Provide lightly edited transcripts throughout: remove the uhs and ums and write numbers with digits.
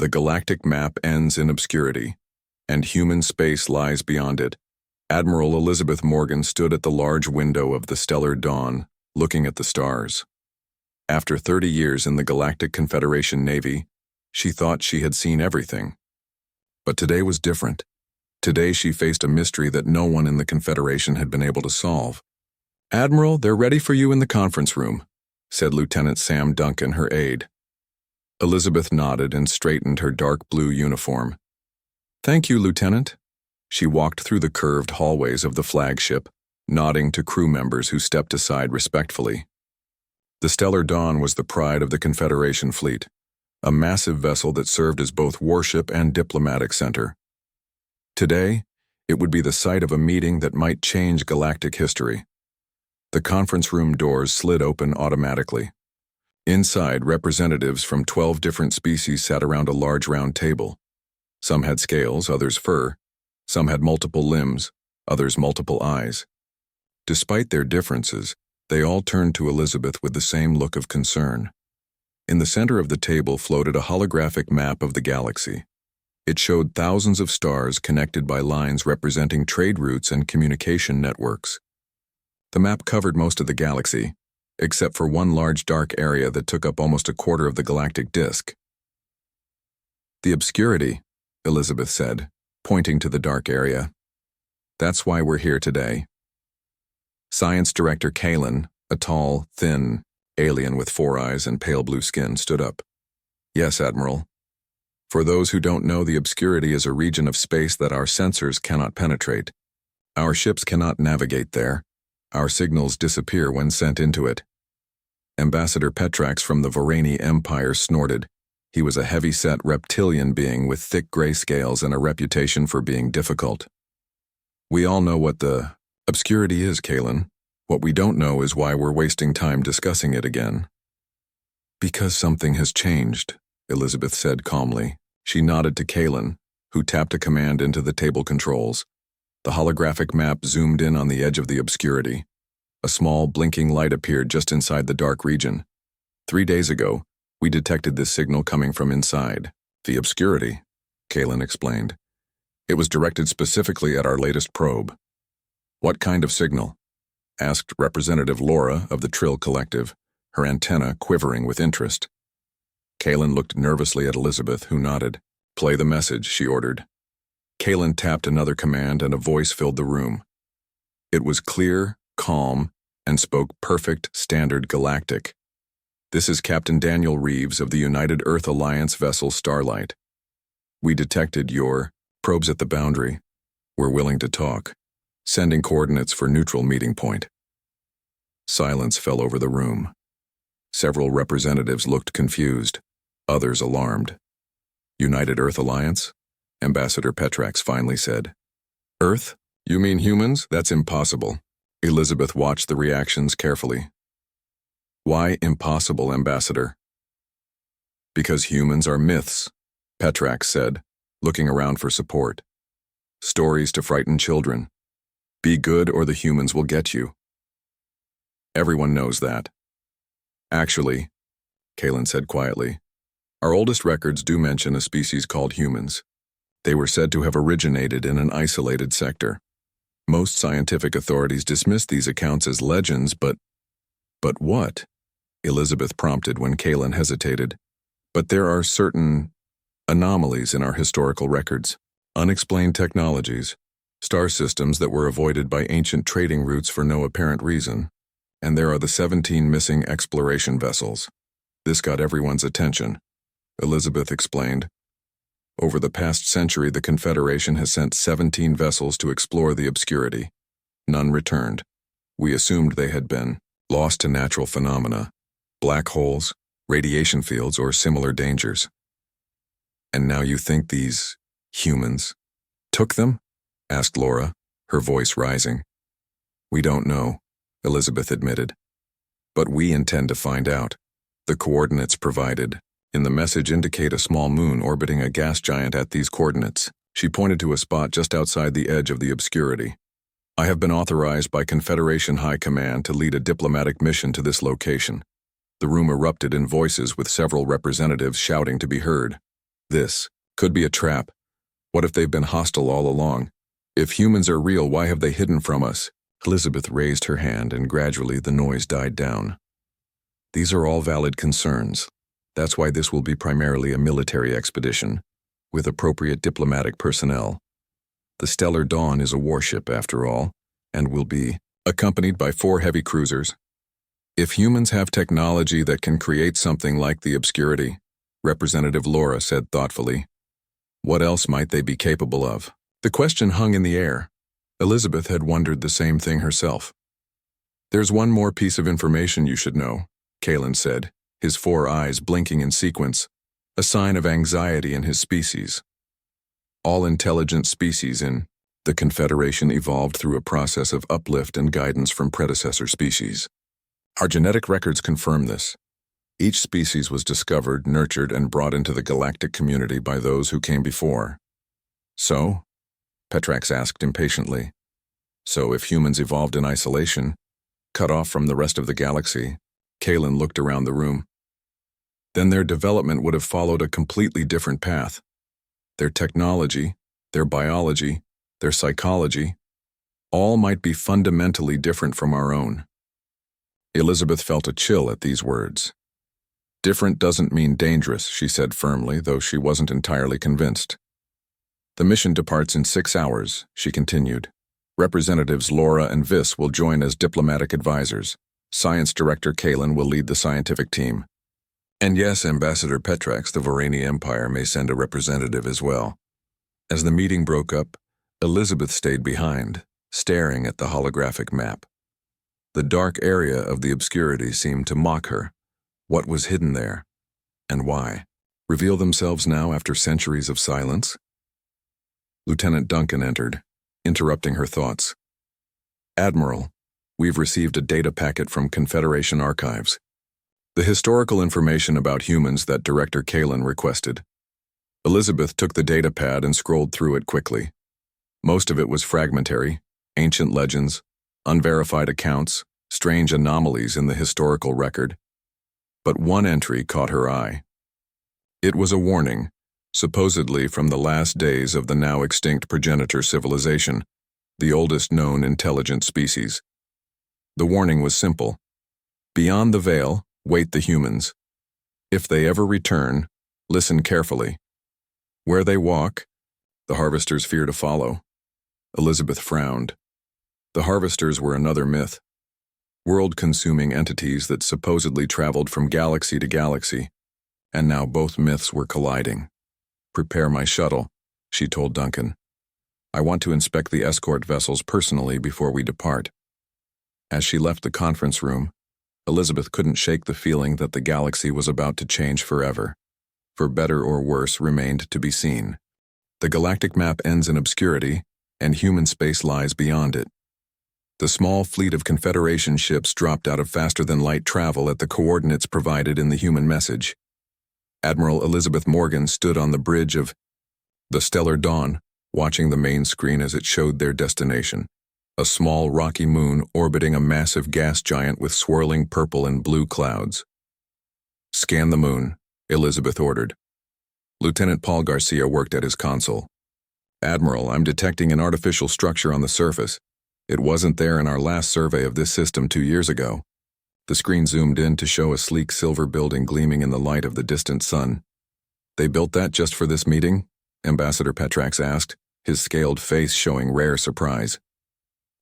The galactic map ends in obscurity, and human space lies beyond it. Admiral Elizabeth Morgan stood at the large window of the stellar dawn, looking at the stars. After 30 years in the Galactic Confederation Navy, she thought she had seen everything. But today was different. Today she faced a mystery that no one in the Confederation had been able to solve. "Admiral, they're ready for you in the conference room," said Lieutenant Sam Duncan, her aide. Elizabeth nodded and straightened her dark blue uniform. "Thank you, Lieutenant." She walked through the curved hallways of the flagship, nodding to crew members who stepped aside respectfully. The Stellar Dawn was the pride of the Confederation fleet, a massive vessel that served as both warship and diplomatic center. Today, it would be the site of a meeting that might change galactic history. The conference room doors slid open automatically. Inside, representatives from 12 different species sat around a large round table. Some had scales, others fur. Some had multiple limbs, others multiple eyes. Despite their differences, they all turned to Elizabeth with the same look of concern. In the center of the table floated a holographic map of the galaxy. It showed thousands of stars connected by lines representing trade routes and communication networks. The map covered most of the galaxy, except for one large dark area that took up almost a quarter of the galactic disk. "The obscurity," Elizabeth said, pointing to the dark area. "That's why we're here today." Science Director Kalen, a tall, thin alien with 4 eyes and pale blue skin, stood up. "Yes, Admiral. For those who don't know, the obscurity is a region of space that our sensors cannot penetrate. Our ships cannot navigate there. Our signals disappear when sent into it." Ambassador Petrax from the Varani Empire snorted. He was a heavy-set reptilian being with thick gray scales and a reputation for being difficult. "We all know what the obscurity is, Kalen. What we don't know is why we're wasting time discussing it again." "Because something has changed," Elizabeth said calmly. She nodded to Kalen, who tapped a command into the table controls. The holographic map zoomed in on the edge of the obscurity. A small, blinking light appeared just inside the dark region. 3 days ago, we detected this signal coming from inside the obscurity, Kalen explained. "It was directed specifically at our latest probe." "What kind of signal?" asked Representative Laura of the Trill Collective, her antenna quivering with interest. Kalen looked nervously at Elizabeth, who nodded. "Play the message," she ordered. Kalen tapped another command and a voice filled the room. It was clear, calm, and spoke perfect standard galactic. "This is Captain Daniel Reeves of the United Earth Alliance vessel Starlight. We detected your probes at the boundary. We're willing to talk. Sending coordinates for neutral meeting point." Silence fell over the room. Several representatives looked confused, others alarmed. "United Earth Alliance?" Ambassador Petrax finally said. "Earth? You mean humans? That's impossible." Elizabeth watched the reactions carefully. "Why impossible, Ambassador?" "Because humans are myths," Petrax said, looking around for support. "Stories to frighten children. Be good or the humans will get you. Everyone knows that." "Actually," Kalen said quietly, "our oldest records do mention a species called humans. They were said to have originated in an isolated sector. Most scientific authorities dismiss these accounts as legends, but what?" Elizabeth prompted when Kalen hesitated. "But there are certain anomalies in our historical records, unexplained technologies, star systems that were avoided by ancient trading routes for no apparent reason, and there are the 17 missing exploration vessels. This got everyone's attention," Elizabeth explained. "Over the past century, the Confederation has sent 17 vessels to explore the obscurity. None returned. We assumed they had been lost to natural phenomena, black holes, radiation fields, or similar dangers." "And now you think these humans took them?" asked Laura, her voice rising. "We don't know," Elizabeth admitted. "But we intend to find out. The coordinates provided in the message indicate a small moon orbiting a gas giant at these coordinates." She pointed to a spot just outside the edge of the obscurity. "I have been authorized by Confederation High Command to lead a diplomatic mission to this location." The room erupted in voices with several representatives shouting to be heard. This could be a trap. What if they've been hostile all along? If humans are real, why have they hidden from us? Elizabeth raised her hand, and gradually the noise died down. These are all valid concerns. That's why this will be primarily a military expedition, with appropriate diplomatic personnel. The Stellar Dawn is a warship, after all, and will be accompanied by 4 heavy cruisers. If humans have technology that can create something like the Obscurity, Representative Laura said thoughtfully, what else might they be capable of? The question hung in the air. Elizabeth had wondered the same thing herself. There's one more piece of information you should know, Kalen said, his 4 eyes blinking in sequence, a sign of anxiety in his species. All intelligent species in the Confederation evolved through a process of uplift and guidance from predecessor species. Our genetic records confirm this. Each species was discovered, nurtured, and brought into the galactic community by those who came before. So? Petrax asked impatiently. So if humans evolved in isolation, cut off from the rest of the galaxy, Kalen looked around the room. Then their development would have followed a completely different path. Their technology, their biology, their psychology, all might be fundamentally different from our own. Elizabeth felt a chill at these words. Different doesn't mean dangerous, she said firmly, though she wasn't entirely convinced. The mission departs in 6 hours, she continued. Representatives Laura and Viss will join as diplomatic advisors. Science Director Kalen will lead the scientific team. And yes, Ambassador Petrax, the Vorani Empire, may send a representative as well. As the meeting broke up, Elizabeth stayed behind, staring at the holographic map. The dark area of the Obscurity seemed to mock her. What was hidden there? And why? Reveal themselves now after centuries of silence? Lieutenant Duncan entered, interrupting her thoughts. Admiral, we've received a data packet from Confederation archives. The historical information about humans that Director Kalen requested. Elizabeth took the data pad and scrolled through it quickly. Most of it was fragmentary, ancient legends, unverified accounts, strange anomalies in the historical record. But one entry caught her eye. It was a warning, supposedly from the last days of the now extinct progenitor civilization, the oldest known intelligent species. The warning was simple. Beyond the veil, wait the humans. If they ever return, listen carefully. Where they walk, the harvesters fear to follow. Elizabeth frowned. The harvesters were another myth. World-consuming entities that supposedly traveled from galaxy to galaxy, and now both myths were colliding. Prepare my shuttle, she told Duncan. I want to inspect the escort vessels personally before we depart. As she left the conference room, Elizabeth couldn't shake the feeling that the galaxy was about to change forever. For better or worse remained to be seen. The galactic map ends in obscurity, and human space lies beyond it. The small fleet of Confederation ships dropped out of faster-than-light travel at the coordinates provided in the human message. Admiral Elizabeth Morgan stood on the bridge of the Stellar Dawn, watching the main screen as it showed their destination. A small rocky moon orbiting a massive gas giant with swirling purple and blue clouds. Scan the moon, Elizabeth ordered. Lieutenant Paul Garcia worked at his console. Admiral, I'm detecting an artificial structure on the surface. It wasn't there in our last survey of this system 2 years ago. The screen zoomed in to show a sleek silver building gleaming in the light of the distant sun. They built that just for this meeting? Ambassador Petrax asked, his scaled face showing rare surprise.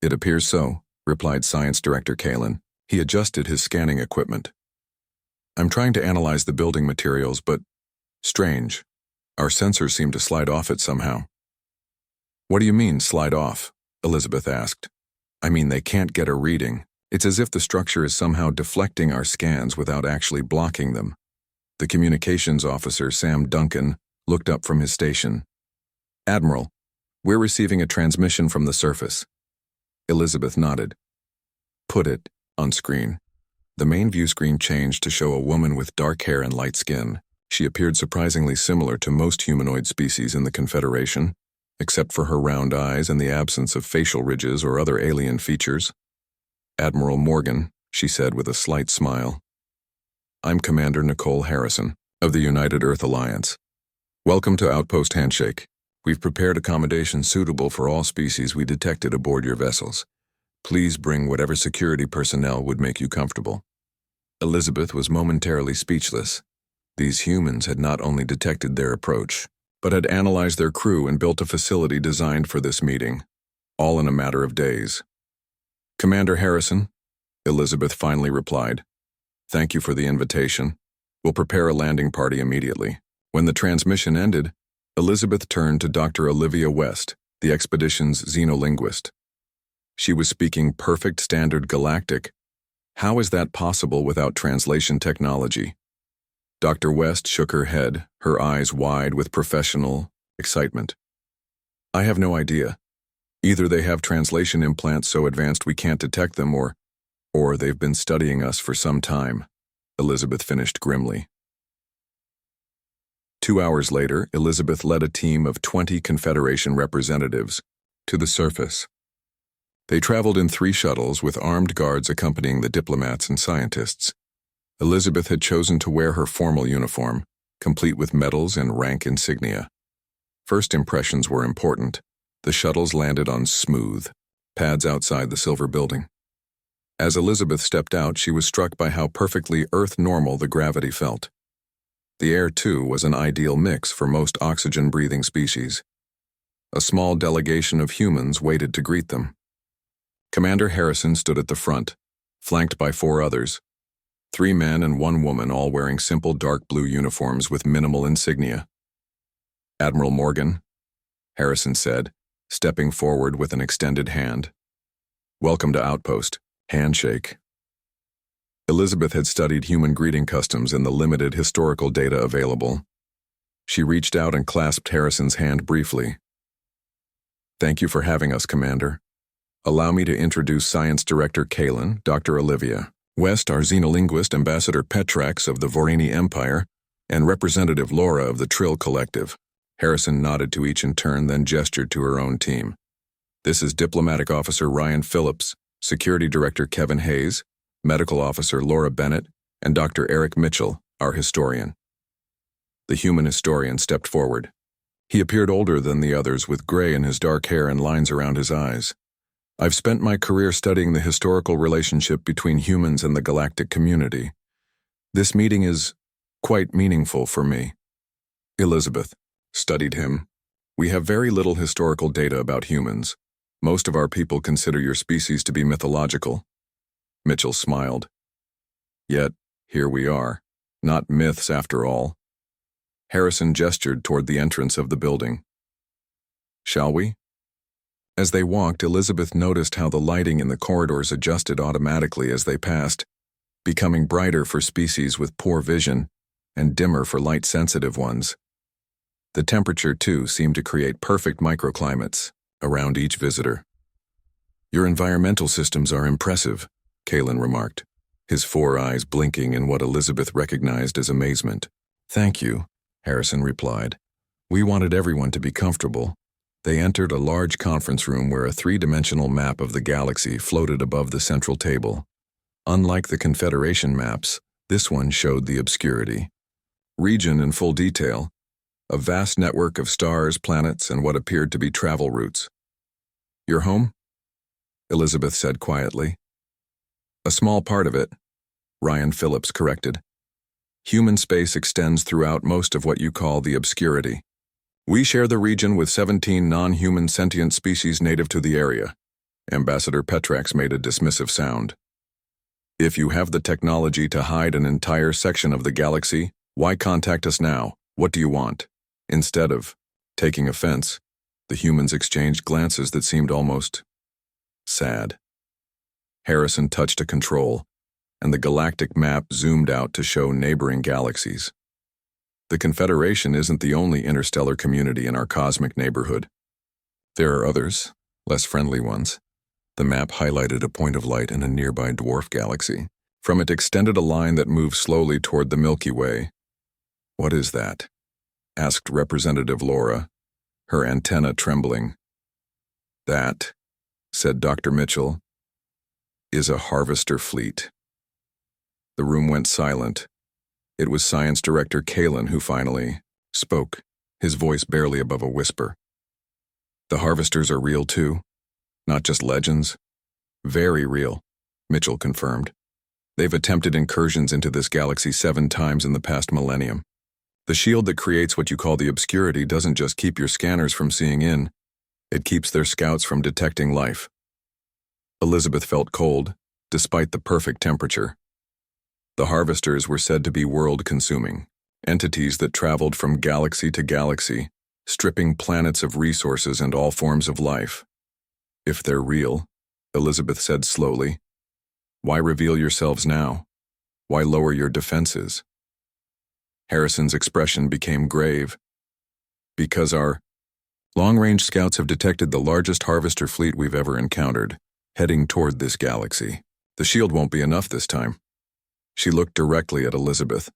It appears so, replied Science Director Kalen. He adjusted his scanning equipment. I'm trying to analyze the building materials, but strange. Our sensors seem to slide off it somehow. What do you mean, slide off? Elizabeth asked. I mean, they can't get a reading. It's as if the structure is somehow deflecting our scans without actually blocking them. The communications officer, Sam Duncan, looked up from his station. Admiral, we're receiving a transmission from the surface. Elizabeth nodded. Put it on screen. The main view screen changed to show a woman with dark hair and light skin. She appeared surprisingly similar to most humanoid species in the Confederation, except for her round eyes and the absence of facial ridges or other alien features. Admiral Morgan, she said with a slight smile. I'm Commander Nicole Harrison, of the United Earth Alliance. Welcome to Outpost Handshake. We've prepared accommodations suitable for all species we detected aboard your vessels. Please bring whatever security personnel would make you comfortable. Elizabeth was momentarily speechless. These humans had not only detected their approach, but had analyzed their crew and built a facility designed for this meeting, all in a matter of days. Commander Harrison, Elizabeth finally replied, "Thank you for the invitation. We'll prepare a landing party immediately." When the transmission ended, Elizabeth turned to Dr. Olivia West, the expedition's xenolinguist. She was speaking perfect standard Galactic. How is that possible without translation technology? Dr. West shook her head, her eyes wide with professional excitement. "I have no idea. Either they have translation implants so advanced we can't detect them, or they've been studying us for some time," Elizabeth finished grimly. 2 hours later, Elizabeth led a team of 20 Confederation representatives to the surface. They traveled in 3 shuttles with armed guards accompanying the diplomats and scientists. Elizabeth had chosen to wear her formal uniform, complete with medals and rank insignia. First impressions were important. The shuttles landed on smooth pads outside the Silver Building. As Elizabeth stepped out, she was struck by how perfectly Earth-normal the gravity felt. The air, too, was an ideal mix for most oxygen-breathing species. A small delegation of humans waited to greet them. Commander Harrison stood at the front, flanked by 4 others. 3 men and 1 woman, all wearing simple dark blue uniforms with minimal insignia. "Admiral Morgan," Harrison said, stepping forward with an extended hand. "Welcome to Outpost." Handshake. Elizabeth had studied human greeting customs and the limited historical data available. She reached out and clasped Harrison's hand briefly. "Thank you for having us, Commander. Allow me to introduce Science Director Kalen, Dr. Olivia West, our xenolinguist Ambassador Petrax of the Vorani Empire, and Representative Laura of the Trill Collective." Harrison nodded to each in turn, then gestured to her own team. "This is Diplomatic Officer Ryan Phillips, Security Director Kevin Hayes, Medical Officer Laura Bennett, and Dr. Eric Mitchell, our historian." The human historian stepped forward. He appeared older than the others, with gray in his dark hair and lines around his eyes. "I've spent my career studying the historical relationship between humans and the galactic community. This meeting is quite meaningful for me." Elizabeth studied him. "We have very little historical data about humans. Most of our people consider your species to be mythological." Mitchell smiled. "Yet, here we are. Not myths after all." Harrison gestured toward the entrance of the building. "Shall we?" As they walked, Elizabeth noticed how the lighting in the corridors adjusted automatically as they passed, becoming brighter for species with poor vision and dimmer for light-sensitive ones. The temperature, too, seemed to create perfect microclimates around each visitor. "Your environmental systems are impressive," Kalen remarked, his 4 eyes blinking in what Elizabeth recognized as amazement. "Thank you," Harrison replied. "We wanted everyone to be comfortable." They entered a large conference room where a 3-dimensional map of the galaxy floated above the central table. Unlike the Confederation maps, this one showed the Obscurity region in full detail, a vast network of stars, planets, and what appeared to be travel routes. "Your home?" Elizabeth said quietly. "A small part of it," Ryan Phillips corrected. "Human space extends throughout most of what you call the Obscurity. We share the region with 17 non-human sentient species native to the area." Ambassador Petrax made a dismissive sound. "If you have the technology to hide an entire section of the galaxy, why contact us now? What do you want?" Instead of taking offense, the humans exchanged glances that seemed almost sad. Harrison touched a control, and the galactic map zoomed out to show neighboring galaxies. "The Confederation isn't the only interstellar community in our cosmic neighborhood. There are others, less friendly ones." The map highlighted a point of light in a nearby dwarf galaxy. From it extended a line that moved slowly toward the Milky Way. "What is that?" asked Representative Laura, her antenna trembling. "That," said Dr. Mitchell, "is a harvester fleet." The room went silent. It was Science Director Kalen who finally spoke. his voice barely above a whisper. The harvesters are real too, not just legends. Very real, Mitchell confirmed. They've attempted incursions into this galaxy 7 times in the past millennium. The shield that creates what you call the obscurity doesn't just keep your scanners from seeing in, it keeps their scouts from detecting life. Elizabeth felt cold, despite the perfect temperature. The harvesters were said to be world-consuming, entities that traveled from galaxy to galaxy, stripping planets of resources and all forms of life. If they're real, Elizabeth said slowly, why reveal yourselves now? Why lower your defenses? Harrison's expression became grave. Because our long-range scouts have detected the largest harvester fleet we've ever encountered, heading toward this galaxy. The shield won't be enough this time. She looked directly at Elizabeth.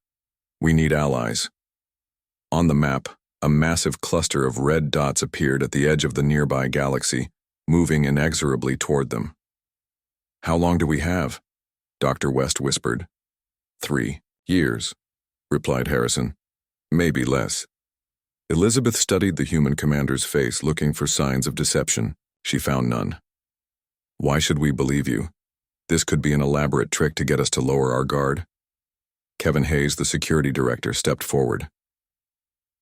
We need allies. On the map, a massive cluster of red dots appeared at the edge of the nearby galaxy, moving inexorably toward them. How long do we have? Dr. West whispered. 3 years, replied Harrison. Maybe less. Elizabeth studied the human commander's face, looking for signs of deception. She found none. Why should we believe you? This could be an elaborate trick to get us to lower our guard. Kevin Hayes, the security director, stepped forward.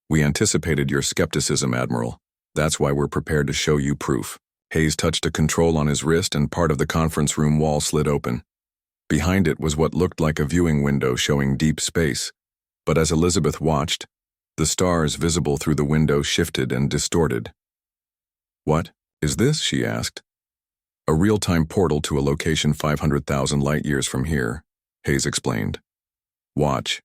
We anticipated your skepticism, Admiral. That's why we're prepared to show you proof. Hayes touched a control on his wrist and part of the conference room wall slid open. Behind it was what looked like a viewing window showing deep space, but as Elizabeth watched, the stars visible through the window shifted and distorted. What is this? She asked. A real-time portal to a location 500,000 light-years from here, Hayes explained. Watch.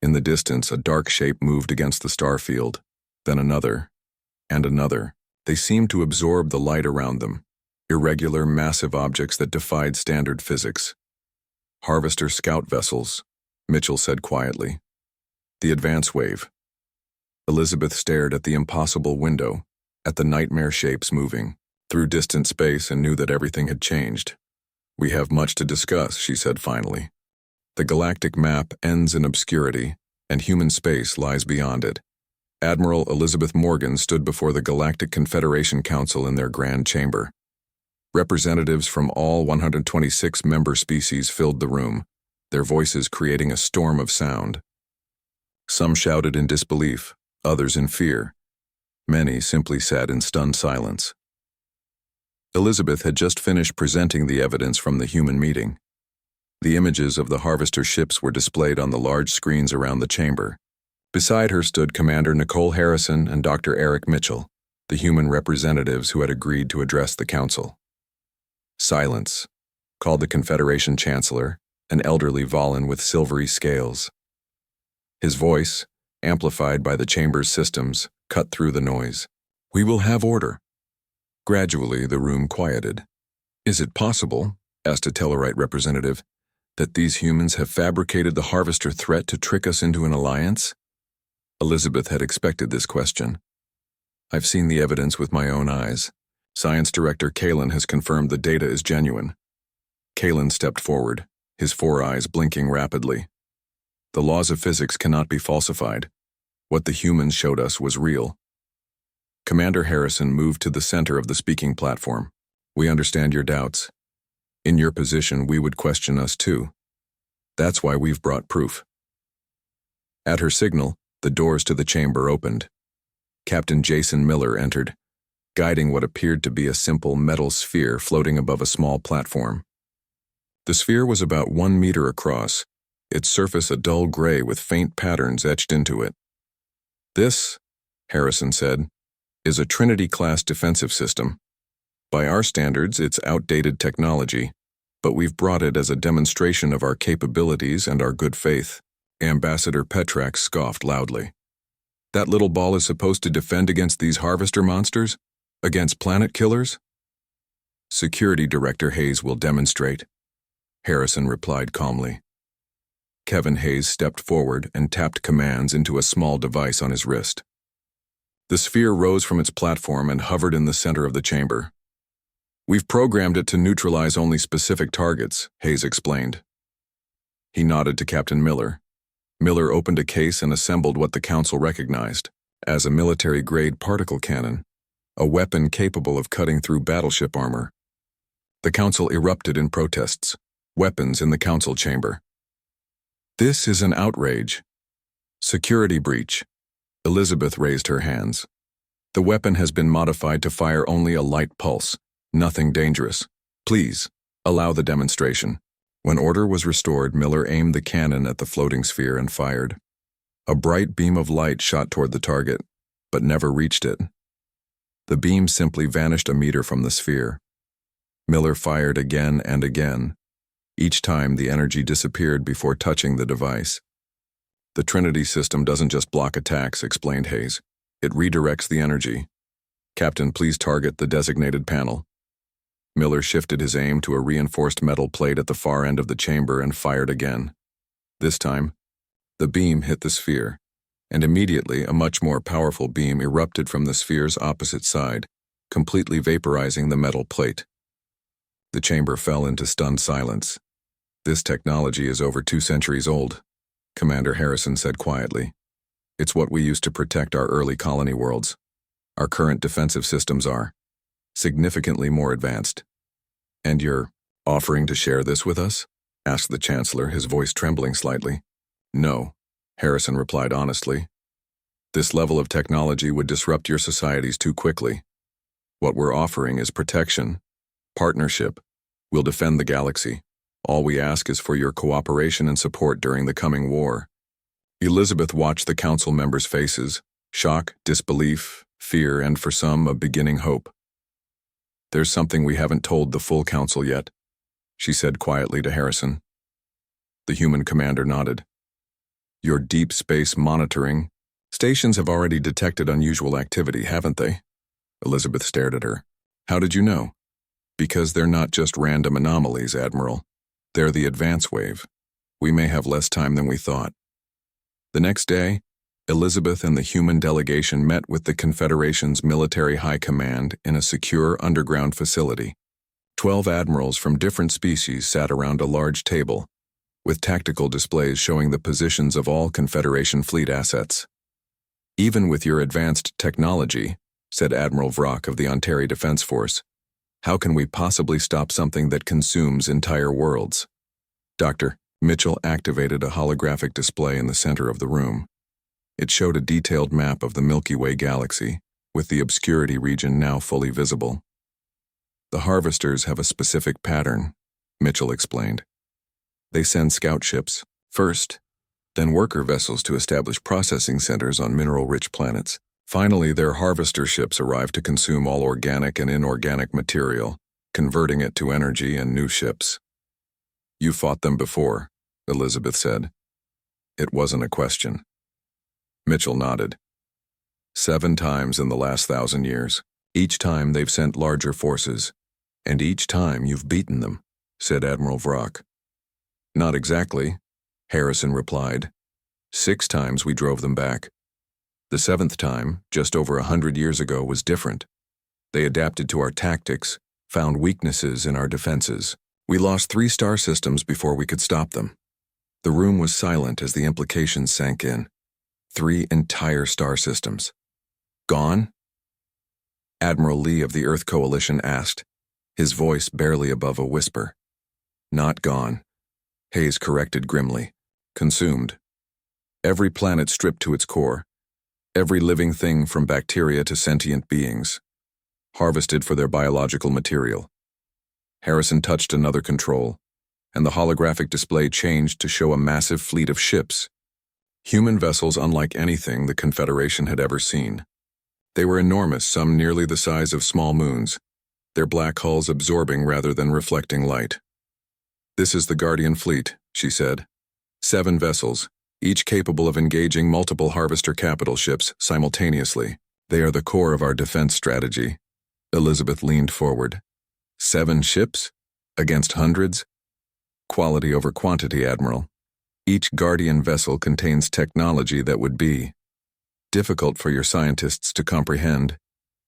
In the distance, a dark shape moved against the star field, then another, and another. They seemed to absorb the light around them, irregular, massive objects that defied standard physics. Harvester scout vessels, Mitchell said quietly. The advance wave. Elizabeth stared at the impossible window, at the nightmare shapes moving through distant space, and knew that everything had changed. We have much to discuss, she said finally. The galactic map ends in obscurity, and human space lies beyond it. Admiral Elizabeth Morgan stood before the Galactic Confederation Council in their grand chamber. Representatives from all 126 member species filled the room, their voices creating a storm of sound. Some shouted in disbelief, others in fear. Many simply sat in stunned silence. Elizabeth had just finished presenting the evidence from the human meeting. The images of the harvester ships were displayed on the large screens around the chamber. Beside her stood Commander Nicole Harrison and Dr. Eric Mitchell, the human representatives who had agreed to address the council. Silence, called the Confederation Chancellor, an elderly Volin with silvery scales. His voice, amplified by the chamber's systems, cut through the noise. We will have order. Gradually, the room quieted. Is it possible, asked a Tellarite representative, that these humans have fabricated the harvester threat to trick us into an alliance? Elizabeth had expected this question. I've seen the evidence with my own eyes. Science Director Kalen has confirmed the data is genuine. Kalen stepped forward, his 4 eyes blinking rapidly. The laws of physics cannot be falsified. What the humans showed us was real. Commander Harrison moved to the center of the speaking platform. We understand your doubts. In your position, we would question us too. That's why we've brought proof. At her signal, the doors to the chamber opened. Captain Jason Miller entered, guiding what appeared to be a simple metal sphere floating above a small platform. The sphere was about 1 meter across, its surface a dull gray with faint patterns etched into it. This, Harrison said, is a Trinity-class defensive system. By our standards, it's outdated technology, but we've brought it as a demonstration of our capabilities and our good faith. Ambassador Petrax scoffed loudly. That little ball is supposed to defend against these harvester monsters? Against planet killers? Security Director Hayes will demonstrate, Harrison replied calmly. Kevin Hayes stepped forward and tapped commands into a small device on his wrist. The sphere rose from its platform and hovered in the center of the chamber. We've programmed it to neutralize only specific targets, Hayes explained. He nodded to Captain Miller. Miller opened a case and assembled what the council recognized: as a military-grade particle cannon, a weapon capable of cutting through battleship armor. The council erupted in protests, weapons in the council chamber. This is an outrage. Security breach. Elizabeth raised her hands. The weapon has been modified to fire only a light pulse, nothing dangerous. Please, allow the demonstration. When order was restored, Miller aimed the cannon at the floating sphere and fired. A bright beam of light shot toward the target, but never reached it. The beam simply vanished a meter from the sphere. Miller fired again and again. Each time the energy disappeared before touching the device. The Trinity system doesn't just block attacks, explained Hayes. It redirects the energy. Captain, please target the designated panel. Miller shifted his aim to a reinforced metal plate at the far end of the chamber and fired again. This time, the beam hit the sphere, and immediately a much more powerful beam erupted from the sphere's opposite side, completely vaporizing the metal plate. The chamber fell into stunned silence. This technology is over 2 centuries old, Commander Harrison said quietly. It's what we used to protect our early colony worlds. Our current defensive systems are significantly more advanced. And you're offering to share this with us? Asked the Chancellor, his voice trembling slightly. No, Harrison replied honestly. This level of technology would disrupt your societies too quickly. What we're offering is protection, partnership. We'll defend the galaxy. All we ask is for your cooperation and support during the coming war. Elizabeth watched the council members' faces, shock, disbelief, fear, and for some, a beginning hope. There's something we haven't told the full council yet, she said quietly to Harrison. The human commander nodded. Your deep space monitoring stations have already detected unusual activity, haven't they? Elizabeth stared at her. How did you know? Because they're not just random anomalies, Admiral. They're the advance wave. We may have less time than we thought. The next day, Elizabeth and the human delegation met with the Confederation's military high command in a secure underground facility. 12 admirals from different species sat around a large table, with tactical displays showing the positions of all Confederation fleet assets. Even with your advanced technology, said Admiral Vrock of the Ontario Defense Force, how can we possibly stop something that consumes entire worlds? Dr. Mitchell activated a holographic display in the center of the room. It showed a detailed map of the Milky Way galaxy, with the Obscurity region now fully visible. The harvesters have a specific pattern, Mitchell explained. They send scout ships, first, then worker vessels to establish processing centers on mineral-rich planets. Finally, their harvester ships arrive to consume all organic and inorganic material, converting it to energy and new ships. You fought them before, Elizabeth said. It wasn't a question. Mitchell nodded. 7 times in the last 1,000 years. Each time they've sent larger forces, and each time you've beaten them, said Admiral Vrock. Not exactly, Harrison replied. 6 times we drove them back. The 7th time, just over 100 years ago, was different. They adapted to our tactics, found weaknesses in our defenses. We lost 3 star systems before we could stop them. The room was silent as the implications sank in. 3 entire star systems. Gone? Admiral Lee of the Earth Coalition asked, his voice barely above a whisper. Not gone, Hayes corrected grimly. Consumed. Every planet stripped to its core. Every living thing from bacteria to sentient beings. Harvested for their biological material. Harrison touched another control, and the holographic display changed to show a massive fleet of ships. Human vessels unlike anything the Confederation had ever seen. They were enormous, some nearly the size of small moons, their black hulls absorbing rather than reflecting light. This is the Guardian Fleet, she said. 7 vessels, each capable of engaging multiple harvester capital ships simultaneously. They are the core of our defense strategy. Elizabeth leaned forward. 7 ships? Against hundreds? Quality over quantity, Admiral. Each Guardian vessel contains technology that would be difficult for your scientists to comprehend.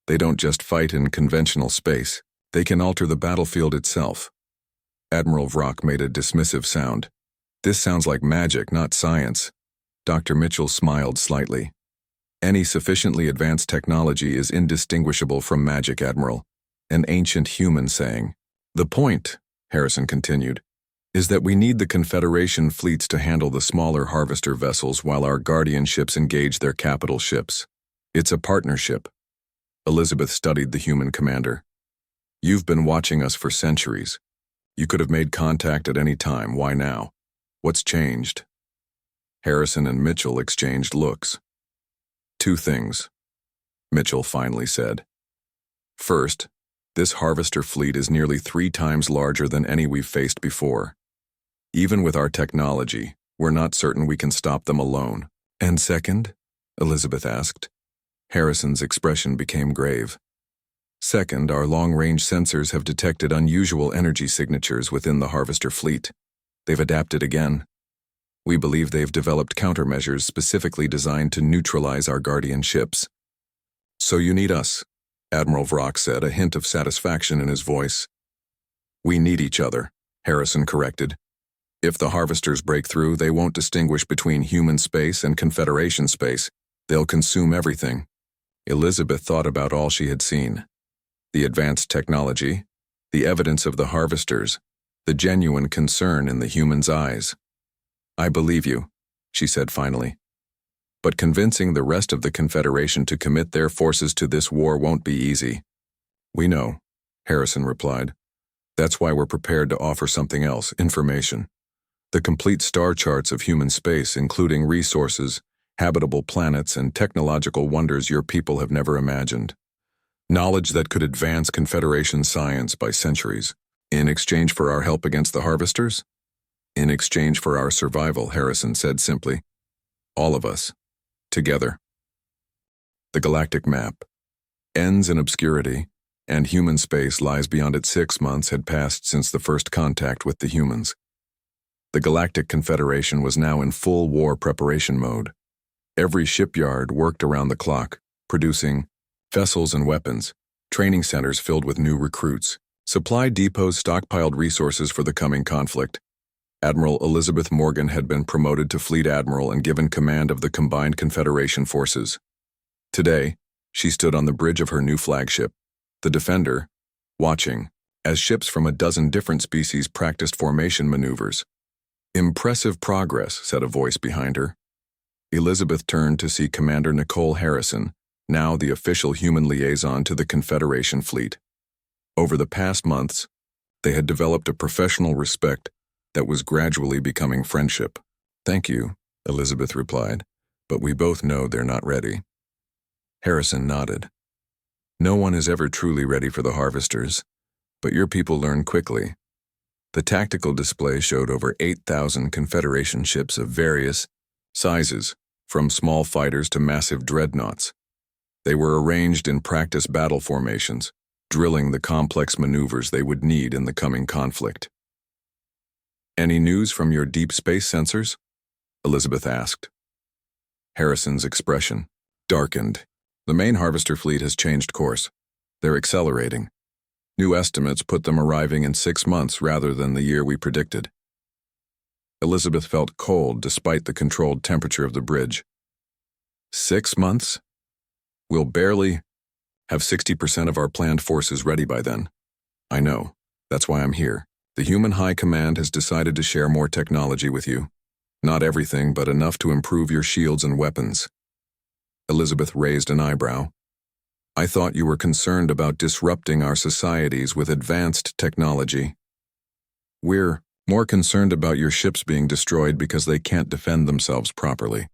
They don't just fight in conventional space. They can alter the battlefield itself. Admiral Vrock made a dismissive sound. This sounds like magic, not science. Dr. Mitchell smiled slightly. Any sufficiently advanced technology is indistinguishable from magic, Admiral, an ancient human saying. The point, Harrison continued, is that we need the Confederation fleets to handle the smaller harvester vessels while our guardian ships engage their capital ships. It's a partnership. Elizabeth studied the human commander. You've been watching us for centuries. You could have made contact at any time. Why now? What's changed? Harrison and Mitchell exchanged looks. Two things, Mitchell finally said. First, this harvester fleet is nearly 3 times larger than any we've faced before. Even with our technology, we're not certain we can stop them alone. And second? Elizabeth asked. Harrison's expression became grave. Second, our long-range sensors have detected unusual energy signatures within the harvester fleet. They've adapted again. We believe they've developed countermeasures specifically designed to neutralize our guardian ships. So you need us, Admiral Vrock said, a hint of satisfaction in his voice. We need each other, Harrison corrected. If the harvesters break through, they won't distinguish between human space and Confederation space. They'll consume everything. Elizabeth thought about all she had seen. The advanced technology, the evidence of the harvesters, the genuine concern in the human's eyes. I believe you, she said finally. But convincing the rest of the Confederation to commit their forces to this war won't be easy. We know, Harrison replied. That's why we're prepared to offer something else, information. The complete star charts of human space, including resources, habitable planets, and technological wonders your people have never imagined. Knowledge that could advance Confederation science by centuries. In exchange for our help against the harvesters? In exchange for our survival, Harrison said simply. All of us. Together. The galactic map ends in obscurity, and human space lies beyond it. 6 months had passed since the first contact with the humans. The Galactic Confederation was now in full war preparation mode. Every shipyard worked around the clock, producing vessels and weapons, training centers filled with new recruits, supply depots stockpiled resources for the coming conflict. Admiral Elizabeth Morgan had been promoted to Fleet Admiral and given command of the combined Confederation forces. Today, she stood on the bridge of her new flagship, the Defender, watching as ships from a dozen different species practiced formation maneuvers. Impressive progress, said a voice behind her. Elizabeth turned to see Commander Nicole Harrison, now the official human liaison to the Confederation fleet. Over the past months, they had developed a professional respect that was gradually becoming friendship. Thank you, Elizabeth replied, but we both know they're not ready. Harrison nodded. No one is ever truly ready for the harvesters, but your people learn quickly. The tactical display showed over 8,000 Confederation ships of various sizes, from small fighters to massive dreadnoughts. They were arranged in practice battle formations, drilling the complex maneuvers they would need in the coming conflict. Any news from your deep space sensors? Elizabeth asked. Harrison's expression darkened. The main harvester fleet has changed course. They're accelerating. New estimates put them arriving in 6 months rather than the year we predicted. Elizabeth felt cold despite the controlled temperature of the bridge. 6 months? We'll barely have 60% of our planned forces ready by then. I know. That's why I'm here. The Human High Command has decided to share more technology with you. Not everything, but enough to improve your shields and weapons. Elizabeth raised an eyebrow. I thought you were concerned about disrupting our societies with advanced technology. We're more concerned about your ships being destroyed because they can't defend themselves properly,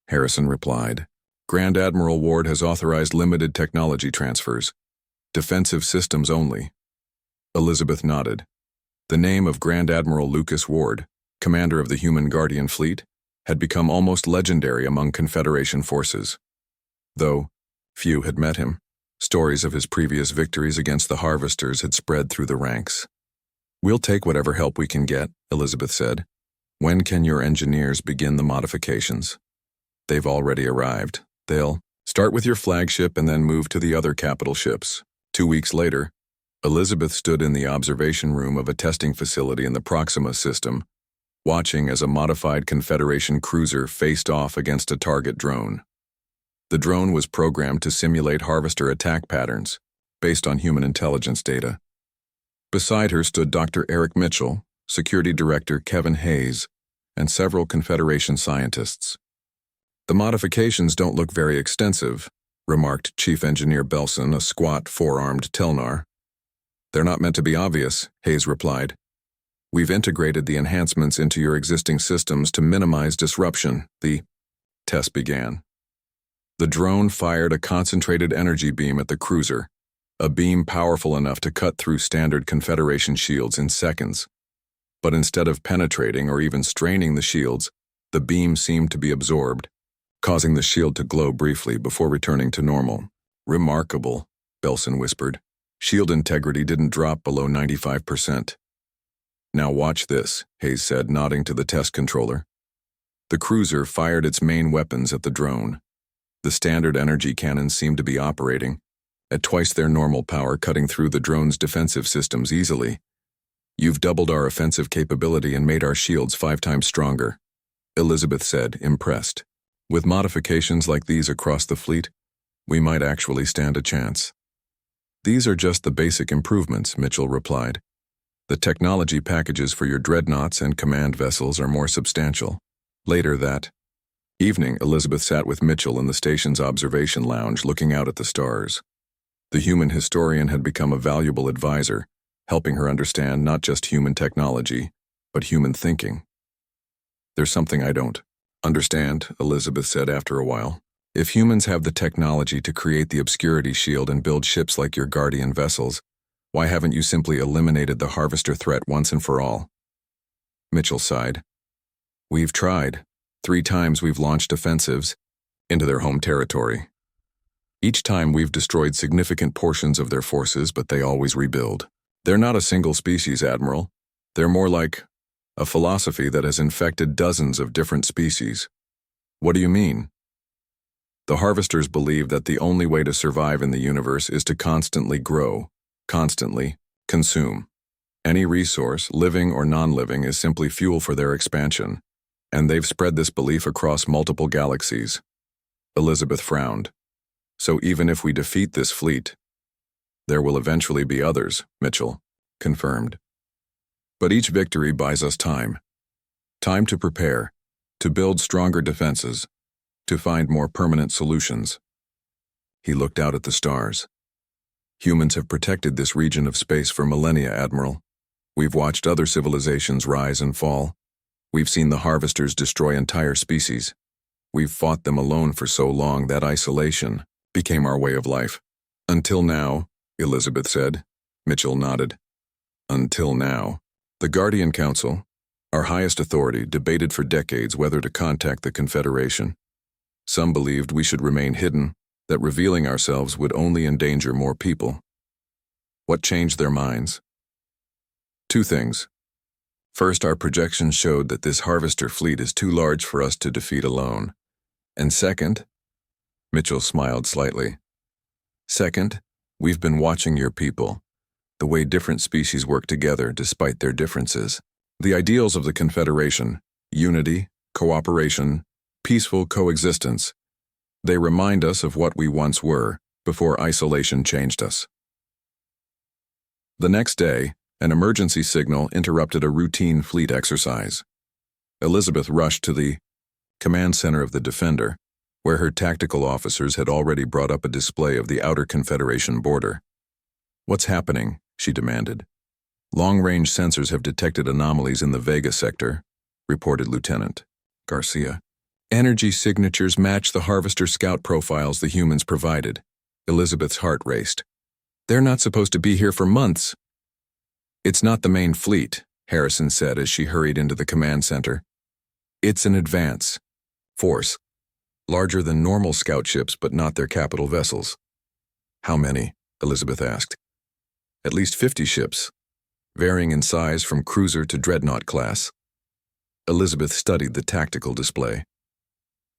Harrison replied. Grand Admiral Ward has authorized limited technology transfers. Defensive systems only. Elizabeth nodded. The name of Grand Admiral Lucas Ward, commander of the Human Guardian Fleet, had become almost legendary among Confederation forces. Though few had met him, stories of his previous victories against the harvesters had spread through the ranks. We'll take whatever help we can get, Elizabeth said. When can your engineers begin the modifications? They've already arrived. They'll start with your flagship and then move to the other capital ships. 2 weeks later, Elizabeth stood in the observation room of a testing facility in the Proxima system, watching as a modified Confederation cruiser faced off against a target drone. The drone was programmed to simulate harvester attack patterns, based on human intelligence data. Beside her stood Dr. Eric Mitchell, Security Director Kevin Hayes, and several Confederation scientists. "The modifications don't look very extensive," remarked Chief Engineer Belson, a squat, four-armed Telnar. "They're not meant to be obvious," Hayes replied. "We've integrated the enhancements into your existing systems to minimize disruption." The test began. The drone fired a concentrated energy beam at the cruiser, a beam powerful enough to cut through standard Confederation shields in seconds. But instead of penetrating or even straining the shields, the beam seemed to be absorbed, causing the shield to glow briefly before returning to normal. "Remarkable," Belson whispered. "Shield integrity didn't drop below 95%. "Now watch this," Hayes said, nodding to the test controller. The cruiser fired its main weapons at the drone. The standard energy cannons seemed to be operating at twice their normal power, cutting through the drone's defensive systems easily. "You've doubled our offensive capability and made our shields 5 times stronger," Elizabeth said, impressed. "With modifications like these across the fleet, we might actually stand a chance." "These are just the basic improvements," Mitchell replied. "The technology packages for your dreadnoughts and command vessels are more substantial." Later that evening, Elizabeth sat with Mitchell in the station's observation lounge, looking out at the stars. The human historian had become a valuable advisor, helping her understand not just human technology, but human thinking. "There's something I don't understand," Elizabeth said after a while. "If humans have the technology to create the Obscurity shield and build ships like your Guardian vessels, why haven't you simply eliminated the harvester threat once and for all?" Mitchell sighed. "We've tried. 3 times we've launched offensives into their home territory. Each time we've destroyed significant portions of their forces, but they always rebuild. They're not a single species, Admiral. They're more like a philosophy that has infected dozens of different species." "What do you mean?" "The harvesters believe that the only way to survive in the universe is to constantly grow, constantly consume. Any resource, living or non-living, is simply fuel for their expansion, and they've spread this belief across multiple galaxies." Elizabeth frowned. "So even if we defeat this fleet, there will eventually be others," Mitchell confirmed. "But each victory buys us time. Time to prepare, to build stronger defenses, to find more permanent solutions." He looked out at the stars. "Humans have protected this region of space for millennia, Admiral. We've watched other civilizations rise and fall. We've seen the harvesters destroy entire species. We've fought them alone for so long that isolation became our way of life." "Until now," Elizabeth said. Mitchell nodded. "Until now. The Guardian Council, our highest authority, debated for decades whether to contact the Confederation. Some believed we should remain hidden, that revealing ourselves would only endanger more people." "What changed their minds?" "2 things. First, our projections showed that this harvester fleet is too large for us to defeat alone. And second," Mitchell smiled slightly, "second, we've been watching your people, the way different species work together despite their differences. The ideals of the Confederation, unity, cooperation, peaceful coexistence, they remind us of what we once were before isolation changed us." The next day, an emergency signal interrupted a routine fleet exercise. Elizabeth rushed to the command center of the Defender, where her tactical officers had already brought up a display of the outer Confederation border. "What's happening?" she demanded. "Long-range sensors have detected anomalies in the Vega sector," reported Lieutenant Garcia. "Energy signatures match the harvester scout profiles the humans provided." Elizabeth's heart raced. "They're not supposed to be here for months." "It's not the main fleet," Harrison said as she hurried into the command center. "It's an advance force, larger than normal scout ships but not their capital vessels." "How many?" Elizabeth asked. "At least 50 ships, varying in size from cruiser to dreadnought class." Elizabeth studied the tactical display.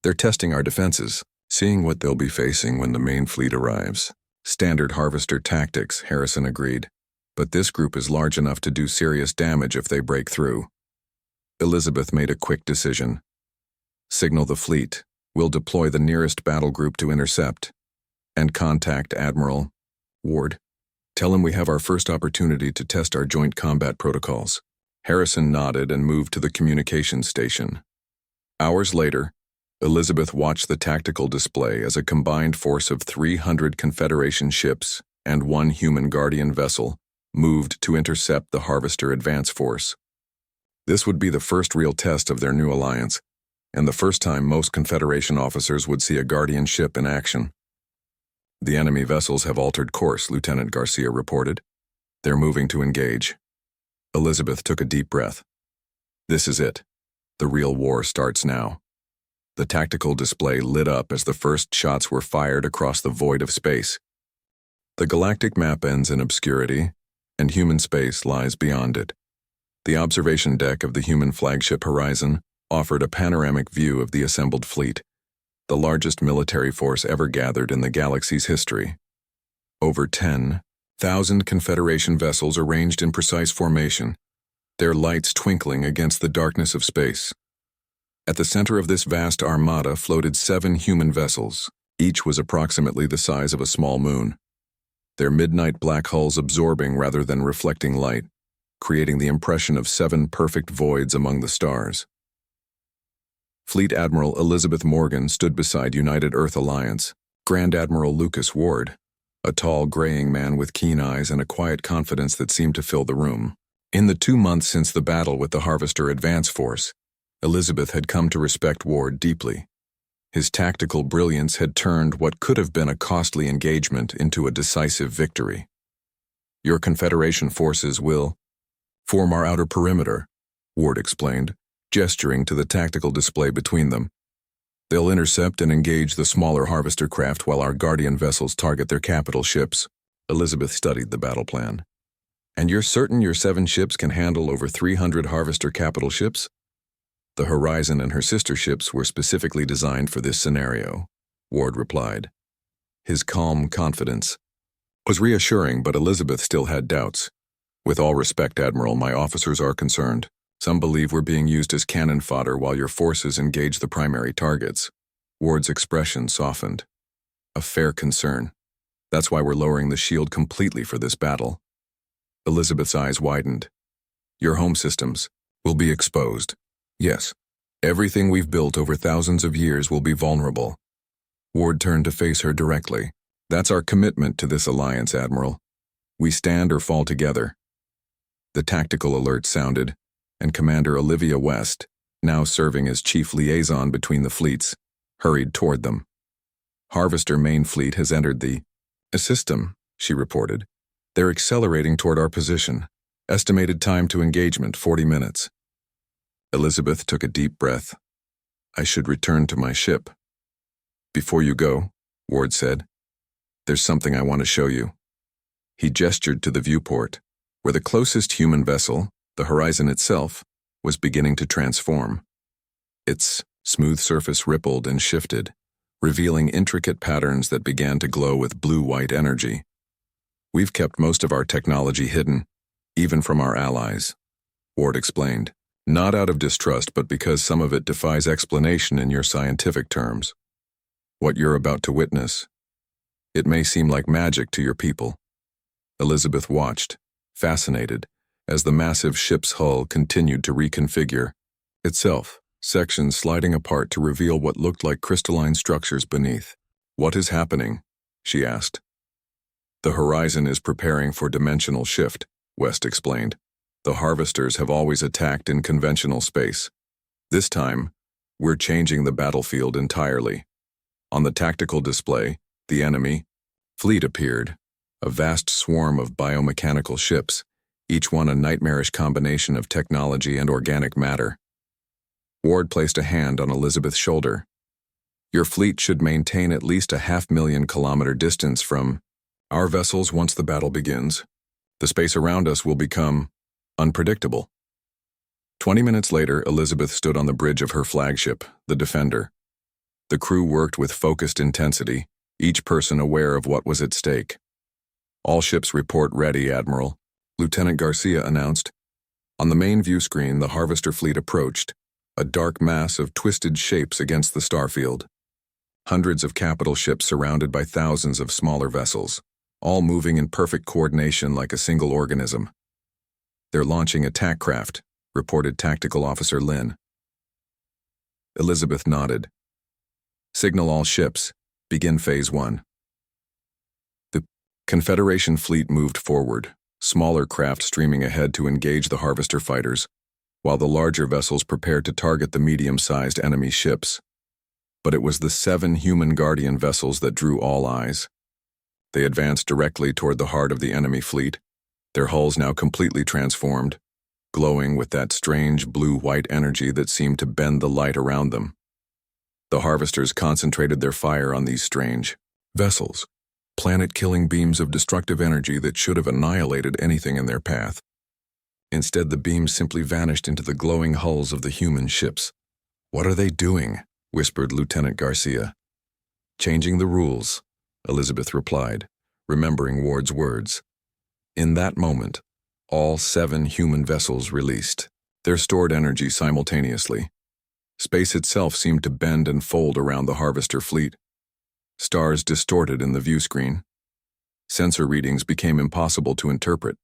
"They're testing our defenses, seeing what they'll be facing when the main fleet arrives." "Standard harvester tactics," Harrison agreed. "But this group is large enough to do serious damage if they break through." Elizabeth made a quick decision. "Signal the fleet. We'll deploy the nearest battle group to intercept and contact Admiral Ward. Tell him we have our first opportunity to test our joint combat protocols." Harrison nodded and moved to the communications station. Hours later, Elizabeth watched the tactical display as a combined force of 300 Confederation ships and one human Guardian vessel moved to intercept the Harvester advance force. This would be the first real test of their new alliance, and the first time most Confederation officers would see a Guardian ship in action. "The enemy vessels have altered course," Lieutenant Garcia reported. "They're moving to engage." Elizabeth took a deep breath. This is it. The real war starts now. The tactical display lit up as the first shots were fired across the void of space. The galactic map ends in obscurity, and human space lies beyond it. The observation deck of the human flagship Horizon offered a panoramic view of the assembled fleet, the largest military force ever gathered in the galaxy's history. Over 10,000 Confederation vessels arranged in precise formation, their lights twinkling against the darkness of space. At the center of this vast armada floated 7 human vessels. Each was approximately the size of a small moon, their midnight black hulls absorbing rather than reflecting light, creating the impression of 7 perfect voids among the stars. Fleet Admiral Elizabeth Morgan stood beside United Earth Alliance Grand Admiral Lucas Ward, a tall, graying man with keen eyes and a quiet confidence that seemed to fill the room. In the 2 months since the battle with the Harvester advance force, Elizabeth had come to respect Ward deeply. His tactical brilliance had turned what could have been a costly engagement into a decisive victory. "Your Confederation forces will form our outer perimeter," Ward explained, gesturing to the tactical display between them. "They'll intercept and engage the smaller Harvester craft while our Guardian vessels target their capital ships." Elizabeth studied the battle plan. "And you're certain your 7 ships can handle over 300 Harvester capital ships?" "The Horizon and her sister ships were specifically designed for this scenario," Ward replied. His calm confidence was reassuring, but Elizabeth still had doubts. "With all respect, Admiral, my officers are concerned. Some believe we're being used as cannon fodder while your forces engage the primary targets." Ward's expression softened. "A fair concern. That's why we're lowering the shield completely for this battle." Elizabeth's eyes widened. "Your home systems will be exposed." "Yes. Everything we've built over thousands of years will be vulnerable." Ward turned to face her directly. "That's our commitment to this alliance, Admiral. We stand or fall together." The tactical alert sounded, and Commander Olivia West, now serving as chief liaison between the fleets, hurried toward them. "Harvester main fleet has entered the system," she reported. "They're accelerating toward our position. Estimated time to engagement, 40 minutes. Elizabeth took a deep breath. "I should return to my ship." "Before you go," Ward said, "there's something I want to show you." He gestured to the viewport, where the closest human vessel, the Horizon itself, was beginning to transform. Its smooth surface rippled and shifted, revealing intricate patterns that began to glow with blue-white energy. "We've kept most of our technology hidden, even from our allies," Ward explained. "Not out of distrust, but because some of it defies explanation in your scientific terms. What you're about to witness, it may seem like magic to your people." Elizabeth watched, fascinated, as the massive ship's hull continued to reconfigure itself, sections sliding apart to reveal what looked like crystalline structures beneath. "What is happening?" she asked. "The Horizon is preparing for dimensional shift," West explained. "The Harvesters have always attacked in conventional space. This time, we're changing the battlefield entirely." On the tactical display, the enemy fleet appeared, a vast swarm of biomechanical ships, each one a nightmarish combination of technology and organic matter. Ward placed a hand on Elizabeth's shoulder. "Your fleet should maintain at least a 500,000-kilometer distance from our vessels once the battle begins. The space around us will become unpredictable." 20 minutes later, Elizabeth stood on the bridge of her flagship, the Defender. The crew worked with focused intensity, each person aware of what was at stake. "All ships report ready, Admiral," Lieutenant Garcia announced. On the main view screen, the Harvester fleet approached, a dark mass of twisted shapes against the starfield. Hundreds of capital ships surrounded by thousands of smaller vessels, all moving in perfect coordination like a single organism. "They're launching attack craft," reported Tactical Officer Lin. Elizabeth nodded. "Signal all ships. Begin Phase 1. The Confederation fleet moved forward, smaller craft streaming ahead to engage the Harvester fighters, while the larger vessels prepared to target the medium-sized enemy ships. But it was the 7 human Guardian vessels that drew all eyes. They advanced directly toward the heart of the enemy fleet, their hulls now completely transformed, glowing with that strange blue-white energy that seemed to bend the light around them. The Harvesters concentrated their fire on these strange vessels, planet-killing beams of destructive energy that should have annihilated anything in their path. Instead, the beams simply vanished into the glowing hulls of the human ships. "What are they doing?" whispered Lieutenant Garcia. "Changing the rules," Elizabeth replied, remembering Ward's words. In that moment, all 7 human vessels released their stored energy simultaneously. Space itself seemed to bend and fold around the Harvester fleet. Stars distorted in the view screen. Sensor readings became impossible to interpret.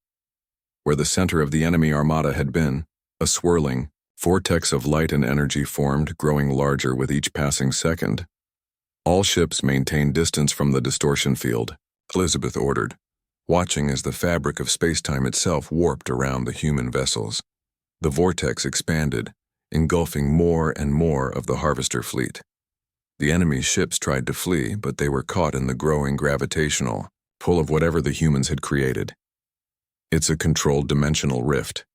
Where the center of the enemy armada had been, a swirling vortex of light and energy formed, growing larger with each passing second. "All ships maintain distance from the distortion field," Elizabeth ordered, watching as the fabric of spacetime itself warped around the human vessels. The vortex expanded, engulfing more and more of the Harvester fleet. The enemy's ships tried to flee, but they were caught in the growing gravitational pull of whatever the humans had created. "It's a controlled dimensional rift,"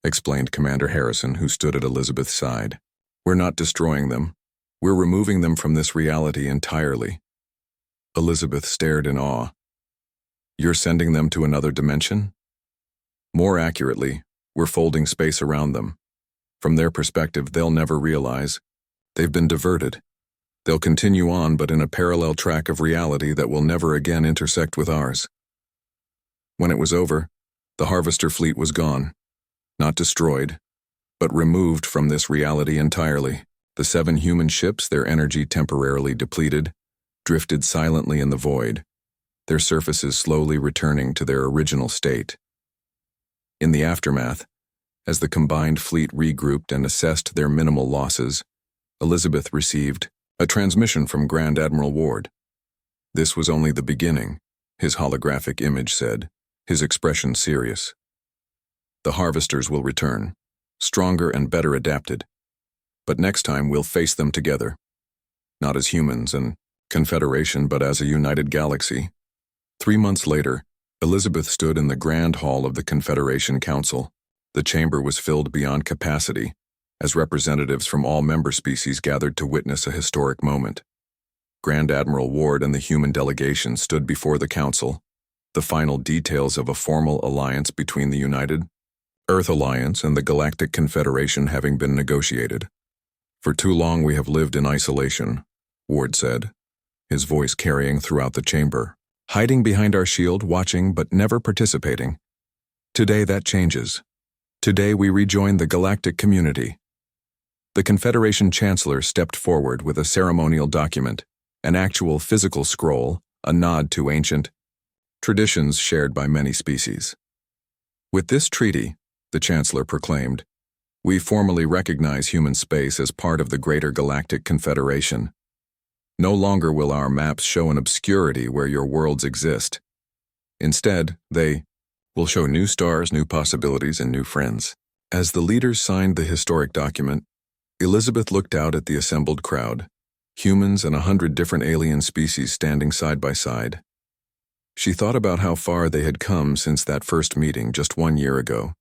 explained Commander Harrison, who stood at Elizabeth's side. "We're not destroying them. We're removing them from this reality entirely." Elizabeth stared in awe. "You're sending them to another dimension?" "More accurately, we're folding space around them. From their perspective, they'll never realize. They've been diverted. They'll continue on, but in a parallel track of reality that will never again intersect with ours." When it was over, the Harvester fleet was gone. Not destroyed, but removed from this reality entirely. The 7 human ships, their energy temporarily depleted, drifted silently in the void, their surfaces slowly returning to their original state. In the aftermath, as the combined fleet regrouped and assessed their minimal losses, Elizabeth received a transmission from Grand Admiral Ward. This was only the beginning, his holographic image said, his expression serious. "The Harvesters will return, stronger and better adapted. But next time we'll face them together. Not as humans and Confederation, but as a united galaxy." 3 months later, Elizabeth stood in the Grand Hall of the Confederation Council. The chamber was filled beyond capacity, as representatives from all member species gathered to witness a historic moment. Grand Admiral Ward and the human delegation stood before the council, the final details of a formal alliance between the United Earth Alliance and the Galactic Confederation having been negotiated. "For too long we have lived in isolation," Ward said, his voice carrying throughout the chamber. "Hiding behind our shield, watching but never participating. Today that changes. Today we rejoin the galactic community." The Confederation Chancellor stepped forward with a ceremonial document, an actual physical scroll, a nod to ancient traditions shared by many species. "With this treaty," the Chancellor proclaimed, "we formally recognize human space as part of the greater Galactic Confederation. No longer will our maps show an obscurity where your worlds exist. Instead, they will show new stars, new possibilities, and new friends." As the leaders signed the historic document, Elizabeth looked out at the assembled crowd, humans and 100 different alien species standing side by side. She thought about how far they had come since that first meeting just 1 year ago,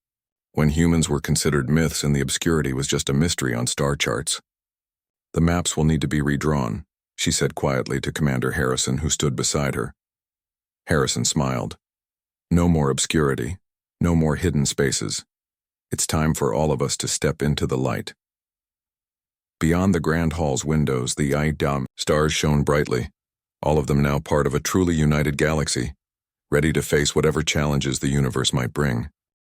when humans were considered myths and the obscurity was just a mystery on star charts. "The maps will need to be redrawn," she said quietly to Commander Harrison, who stood beside her. Harrison smiled. "No more obscurity, no more hidden spaces. It's time for all of us to step into the light." Beyond the Grand Hall's windows, the Idam stars shone brightly, all of them now part of a truly united galaxy, ready to face whatever challenges the universe might bring.